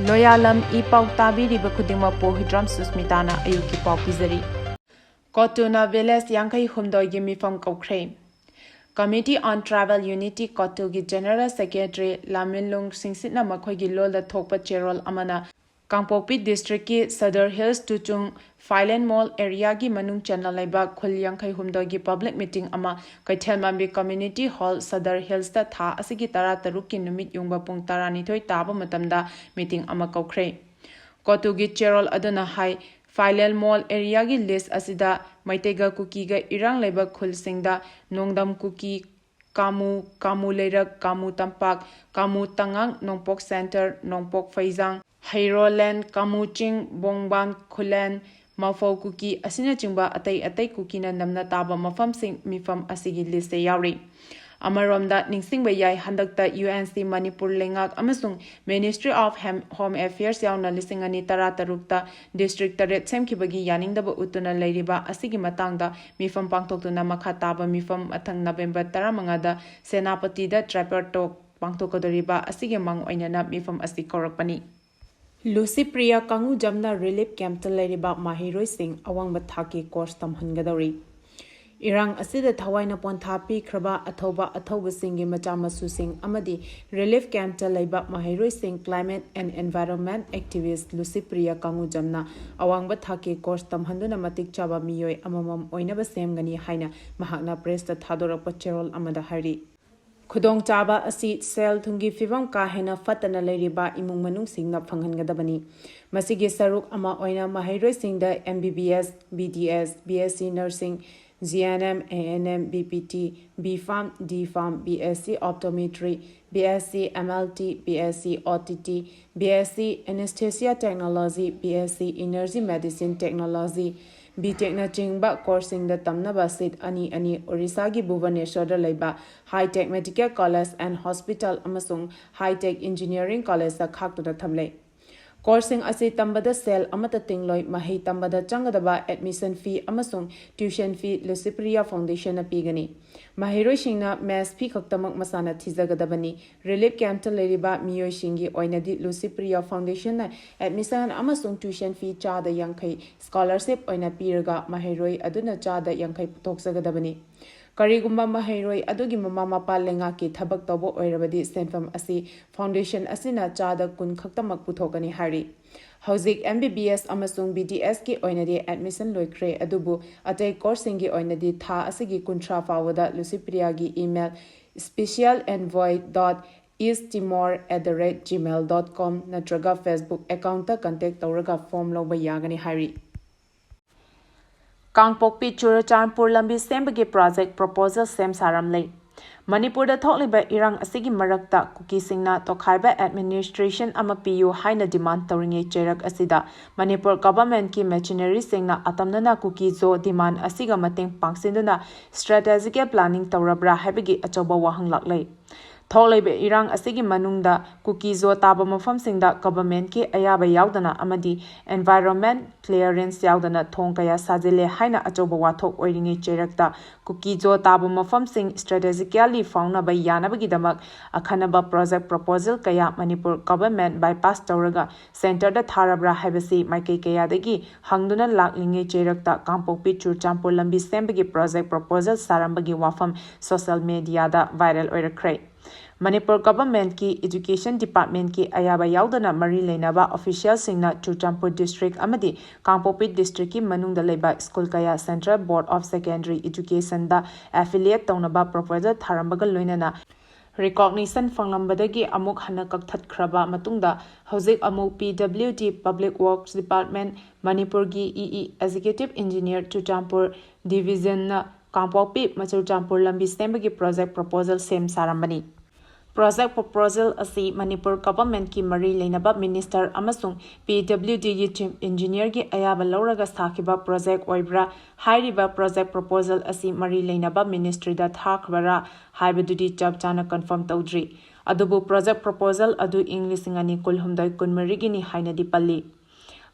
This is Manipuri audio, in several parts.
Loyalam E-PAO tabiriba khudingmapo Hidram Susmitana ayuki pau pizari. Cotu na Village Yankai Humdoi Meepham Koukhre. Committee on Travel Unity Cotu gi General Secretary Lamilung Singsitna Makhoigi Lolda Thokpa Cherol Amana Kangpokpi District ki Sadar Hills Tuchung Filen Mall area gi Manung Channel Laiba Khul Yankai Humdoi gi public meeting ama Kaithelmambi Community Hall Sadar Hills ta tha asigi tara taruk ki numit yungba pung tarani thoi taba matamda meeting ama Koukhre. Cotu gi Cherol aduna hai Filen Mall area gi list asida Maitega Kuki ga irang laiba khul singda Nongdam Kuki Kamu Leirak Kamu Tampak Kamu Tangang Nongpok Center Nongpok Faizang Maheiroising Kamu Ching Bongbang Khulen Mafau Kuki asina chingba atai kuki na namna taba mafam sing Meepham asigi list yauri. Amaromda ningsingba yai handakta UNC Manipur lengak amasung Ministry of Home Affairs yauna lisingani tara-tarukta District Taret semkibagi yaningdaba utuna leiriba asigi matangda Meepham pangtoktuna makha taba Meepham athang November 15da Senapati da Trapper Talk pangtokadoriba asigi mang oinana Meepham asi korakpani. Licypriya kangu jamna relief camp leiriba Maheiroising awangba thaki course Tamhangadouri. Irang asida thawaina pontha pikraba athoba singi macha masusing amadi relief camp laiba Maheiroising climate and environment activist Licypriya kangu jamna awangba thake course tamhanduna matik chaba miyoi amamam oinaba semgani haina mahakna press ta thadorakpa cherol amada hari. Khudong chaba asi sel thungi fibam ka hena fatana leiriba imung manung singna phanghangadabani. Masigi saruk ama oina Maheiroising da MBBS, BDS, BSc nursing GNM, ANM, BPT, B-Farm, D-Farm, BSc Optometry, BSc MLT, BSc OTT, BSc Anesthesia Technology, BSc Energy Medicine Technology, B-Tech na chingba coursing da tamnaba seat ani Orissa gi Bhubaneswar da laiba High-Tech Medical College and Hospital amasung High-Tech Engineering College da khaktu da thamle. Coursing asi tambada sel amata tingloi Mahei tambada changadaba admission fee amasung tuition fee Licypriya Foundation na pigani. Maheiroising na mass fee khaktamak masana thizagadabani. Relief camp leiriba miyoishingi oinadi Licypriya Foundation na admission amasung tuition fee chada yankai scholarship oina piraga Maheiroi aduna chada yankai puthoksagadabani. Karigumba Maheiroi adugi mama mapa lenga ki thabak tobo oirabadi senfam asi foundation asina chada kun khaktamak puthokani hari. Hauzik MBBS amasung BDS ki oinadi admission loikre adubu atay coursing gi oinadi tha asigi kuntra fawada Licypriya gi email specialenvoy.easttimor@gmail.com natraga Facebook account ta contact tauraga form loba yagani hari. Kangpokpi Churachandpur lambi sembagi project proposal sem saramle. Manipur da thokliba irang asigi marakta kuki singna tokhaiba administration ama PU haina demand tawringe cherak asida Manipur government ki machinery singna atamnana kuki zo demand asiga mateng pangsinduna strategic planning tawrabra habigi achoba wahang laklei. Thoklebe irang asigi manungda kuki zo taba mafam singda government ki ayaba yaudana amadi environment clearance yaudana thong kaya sajile haina achoba wathok oiringe cherakta kuki zo taba mafam sing strategically fauna ba yanabagi damak akhanaba project proposal kaya Manipur government bypass tawraga center da tharabra habasi maikei kaya dagi hangduna laklinge cherakta Kangpokpi Churachandpur lambi sembagi project proposal sarambagi wafam social media da viral oirakre. Manipur government ki education department ki ayaba yaudana mari leinaba official singna Churachandpur district amadi Kangpokpi district ki manungda leiba school kaya Central Board of Secondary Education da affiliate taunaba proposal tharambaga loinana recognition fanglambadagi amuk hana kakthatkraba matungda hauzik amuk PWD Public Works Department Manipur gi EE Executive Engineer Churachandpur Division na Kangpokpi Churachandpur lambi sembagi project proposal sem sarambani. Project proposal asi Manipur government ki mari leinaba minister amasung PWD chief engineer gi ayaba lauraga sakhiba project oibra hairiba project proposal asi mari leinaba ministry da thakbara haibadudi chap chana confirm tawdri adubu project proposal adu english ngani kulhumdai kunmari gi ni haina di palli.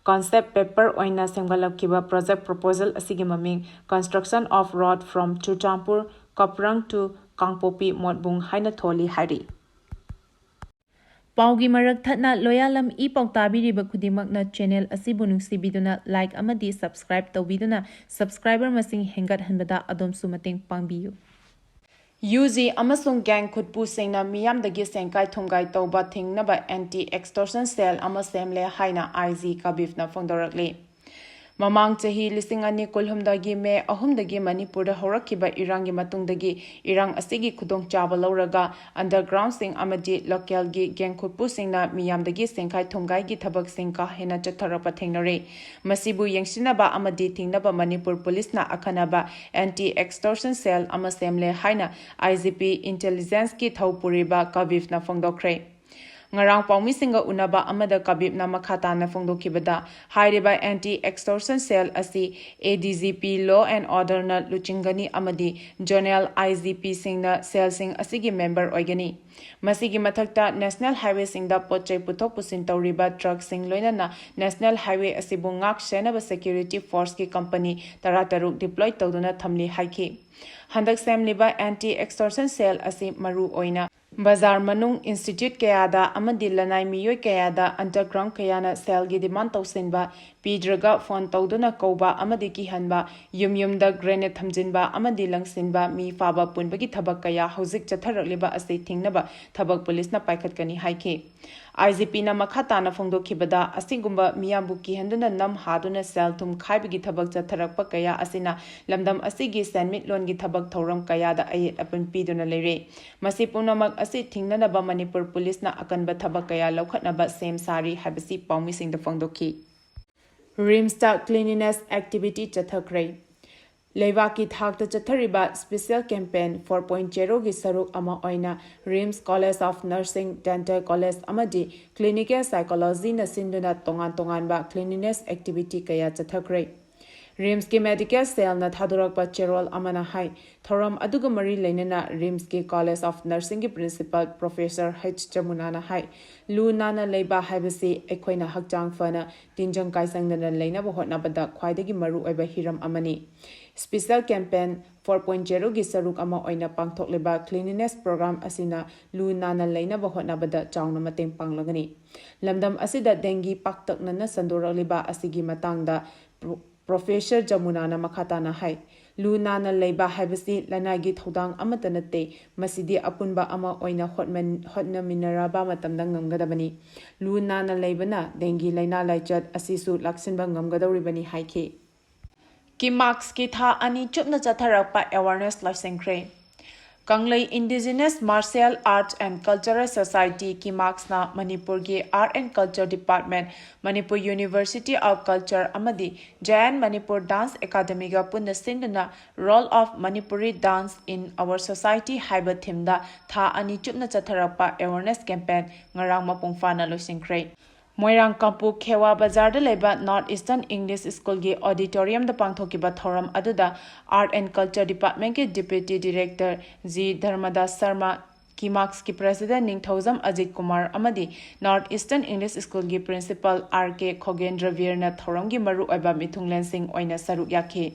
Concept paper oina semgalakhiba project proposal asigi maming construction of road from Churachandpur Koprang to Kangpokpi Modbung haina tholi hari. Paugi marak thatna loyalam E-PAO tabiriba khudimakna channel asibu nungsibiduna like amadi subscribe tawbiduna subscriber masing hengat hanbada adom sumateng pangbiyu. UG amasung gang khutpu sengna miyamdagi sengkai thumgai tawba thingnaba anti-extortion cell ama semle haina IG kabifna phongdorakli. Mamang chahi lising ani kulhumdagi me ahumdagi Manipurda horakiba irangi matungdagi irang asigi khudong chaba lauraga underground sing amadi local gi gang khutpu singna miyamdagi sengkai thumgai gi thabak sing ka hena chatharapa thengnare masibu yengsinaba amadi thingnaba Manipur police na akhanaba anti-extortion cell ama semle haina IGP intelligence ki thaupuriba kabif na phongdokre. Ngarang paumi singa unaba amada kabib na makata na phongdokibada hairiba anti-extortion cell asi ADGP law and order na luchingani amadi jonel IGP singna cell sing asigi member oigani masigi mathakta national highway singda pochai puthok pusin tawriba truck sing loinana national highway asibu ngak senaba security force ki company tarataruk deploy tawduna thamli haiki handak semliba anti-extortion cell asi maru oina Bazar Manung Institute Kayada Amadi Lanai Miyoy Kayada underground Kayana cell gi demand tausinba Pidraga phone tawduna koba amadi ki hanba yumda grenade thamjinba amadi langsinba mi faba punbagi thabak kaya hauzik chatharakliba ase thingnaba thabak police na paikhatkani haiki IGP na makhata na phongdokhibada asigumba miyambu ki handuna nam haduna cell thum khaibagi thabak chatharakpa kaya asina lamdam asigi senmit lon gi thabak thoram kaya da ayet apan piduna leire masi punamak ase thingnanaba Manipur police na akanba thabak kaya laukhatnaba sem sari habasi paumi sing da phongdokhi Rimsta cleanliness activity chathakre Levaki thakta chathariba special campaign 4.0 gi saruk ama oina Rims College of Nursing Dental College amadi clinical psychology na sinduna tongan ba cleanliness activity kaya chathakre Rims ki medical cell na thadurakpa cherol amana hai thoram aduga mari leinana Rims ki College of Nursing ki principal Professor H Jamunana hai lu nana leiba haibasi ekhoina hakjang fana tinjang kaisang na leina bo hotna bada khwaidagi maru oiba hiram amani special campaign 4.0 gi saruk ama oina pangthok leba cleanliness program asina lu nana leina bo hotna bada chawna mateng panglagani lamdam asida dengi paktak na sandora leba asigi matangda Professor Jamunana Makhatana hai lu nana leiba haibasi lanagi thodang amata nate masidi apunba ama oina hotna minaraba matamda ngamgadabani lu nana leibana dengi laina laichat asisu laksinba ngamgadawribani haike ki marks ki tha ani chupna chatharakpa awareness laisengkre Kanglei Indigenous Martial Arts and Cultural Society ki marks na Manipur gi Art and Culture Department Manipur University of Culture amadi Jain Manipur Dance Academy ga punna sindna role of Manipuri dance in our society haiba thimda tha ani chupna chatharapa awareness campaign ngarang mapungfana loisingkre Moirang Kampu Khewa Bazar da leba North Eastern English School gi auditorium da pangthokiba thoram aduda Art and Culture Department ki Deputy Director G Dharmadas Sharma Kimax ki President Ningthauzam Ajit Kumar amadi North Eastern English School gi Principal RK Khogendra Virna thoram gi maru oiba mithunglen sing oina saruk yakhe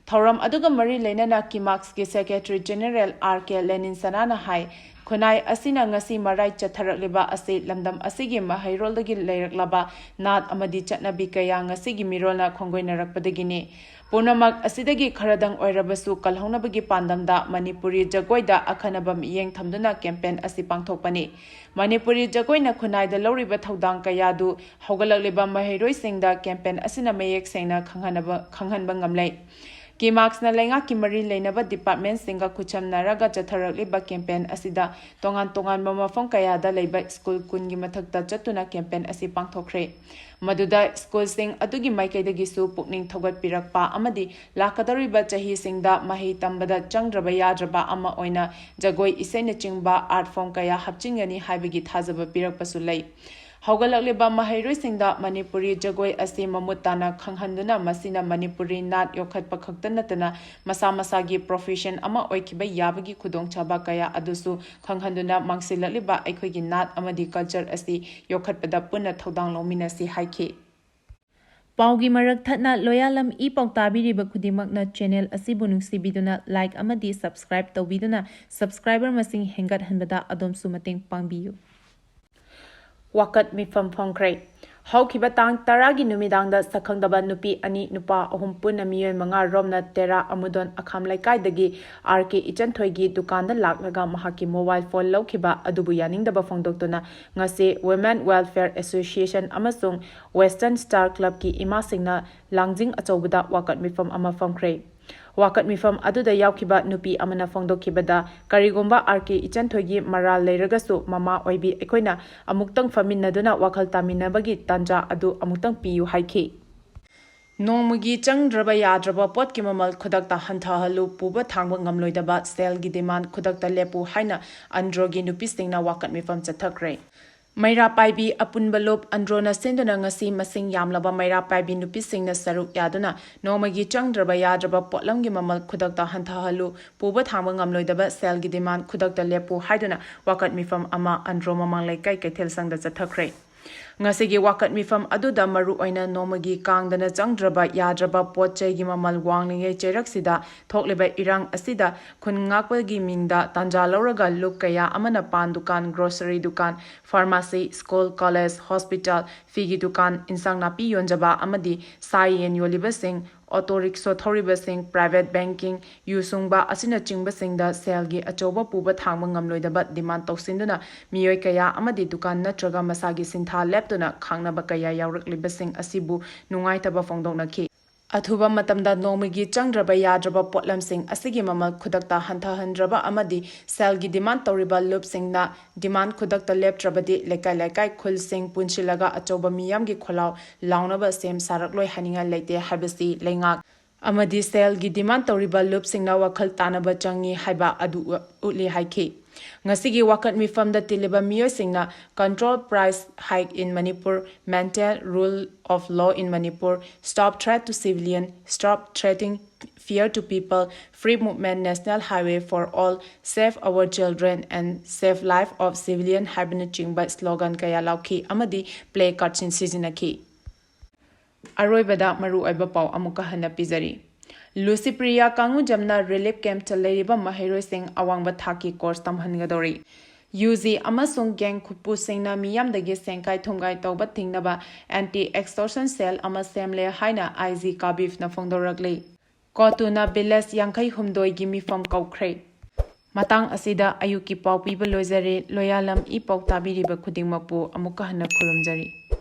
thoram aduga mari leinana Kimax ki Secretary General RK Lenin Sanana hai Khunai asina ngasi marai chatharakliba ase lamdam asigi Maheiroldagi leiraklaba nat amadi chatnabi kaya ngasigi mirolna khongoinarakpadagini punamak asidagi kharadang oirabasu kalhaunabagi pandamda Manipuri jagoida akhanaba miyeng thamduna campaign asi pangthokpani Manipuri jagoina khunai da loriba thodang kayadu haugalakliba Maheiroisingda campaign asina mayek sengna khanghanba ngamlai Kimax na lenga kimari leinaba department singa kucham naraga chatharakliba campaign asida tongan mamafong kayada leiba school kungi mathakta chatuna campaign asi pangthokre maduda school sing adugi maikaidagi su pukning thogat pirakpa amadi lakadariba chahi singda Mahei tambada changraba yadraba ama oina jagoi isaina chingba art form kaya hapchingani haibagi thajaba pirakpa su lei Haugalakliba Maheiroisingda Manipuri jagoi asi mamutana khanghanduna masina Manipuri nat yokhatpa khakta natana masa-masagi profession ama oikiba yabagi khudongchaba kaya adusu khanghanduna mangsilakliba aikhoigi nat amadi culture asi yokhatpada punna thodang lominasi haike Paugi marak thatna loyalam E-PAO tabiriba khudimakna channel asibu nungsibiduna like amadi subscribe tawbiduna subscriber masing hengat hanbada adom sumateng pangbiyu Wakat Meepham Koukhre. Haukiba tang taragi numidangda sakhangdaba nupi ani nupa ahum punna miyoy manga romna tera amudon akham laikai RK Ichanthoi dukanda laklaga mahaki mobile phone laukiba adubu yaningdaba phongdoktuna ngase Women Welfare Association amasung Western Star Club ki imasingna langjing achobada Wakat Meepham ama Koukhre. Wakat Meepham aduda yaukiba nupi amana phongdokibada karigomba RK Ichanthoi maral leiragasu mama oibi ekoina amuktang faminaduna wakhal taminabagi tanja adu amutang piyu haiki. Nongmugi changdraba yadraba pot ki mamal khudakta hanthahalu puba thangba ngamloidaba sel gi demand khudakta lepu haina androgi nupisingna Wakat Meepham chathakre. Maira paibi apunbalop androna senduna ngasi masing yamlaba maira paibi nupisingna saruk yaduna nongmagi changdraba yadraba potlamgi mamal khudakta hanthahalu puba thangba ngamloidaba sel gi demand khudakta lepu haiduna Wakat Meepham ama andro mamang laikai kaithel sangda chathakre. Ngasigi Wakat Meepham aduda maru oina nomagi kangdana changdraba yadraba potchai gi mamal wanglingai cheraksida thokliba irang asida khun ngakpagi mingda tanja lauraga luk kaya amana pan dukan grocery dukan pharmacy school college hospital figi dukan insang napi yonjaba amadi sai yen yolibasing auto rickshaw thoribasing private banking yusungba asina chingbasingda selgi achoba puba thangba ngamloidaba demand toksinduna miyoi kaya amadi dukan natraga masagi sintha leptuna khangnaba kaya yauraklibasing asibu nungaitaba phongdoknakhi. Athuba matamda nongmigi changdraba yadraba potlamsing asigi mamal khudakta hanthahandraba amadi selgi demand toriba lupsingna demand khudakta leptrabadi lekai khulsing punshilaga achoba miyamgi kholau launaba sem sarakloi haninga leite habasi lengak amadi selgi demand toriba lupsingna wakhal tanaba changi haiba adu utli haiki. Ngasigi Wakat Meepham da tiliba miyosingna control price hike in Manipur, maintain rule of law in Manipur, stop threat to civilian, stop threatening fear to people, free movement national highway for all, save our children and save life of civilian habiting by slogan kaya lauki amadi play cards sizinaki. Aroibada maru oiba pau amuka hana pizari. Licypriya kangu jamna relief camp chaleriba Maheiroising awangba thaki course Tamhangadouri. UZ amasung gang khupu singna miyamdagi sengkai thumgai tawba tingnaba anti-extortion cell ama semle haina IG kabif na phongdorakli. Cotu na bilas yangkai humdoi gi Meepham Koukhre. Matang asida ayuki pau piba loizari loyalam E-PAO tabiriba khudingmakpu amuka hana khurumjari.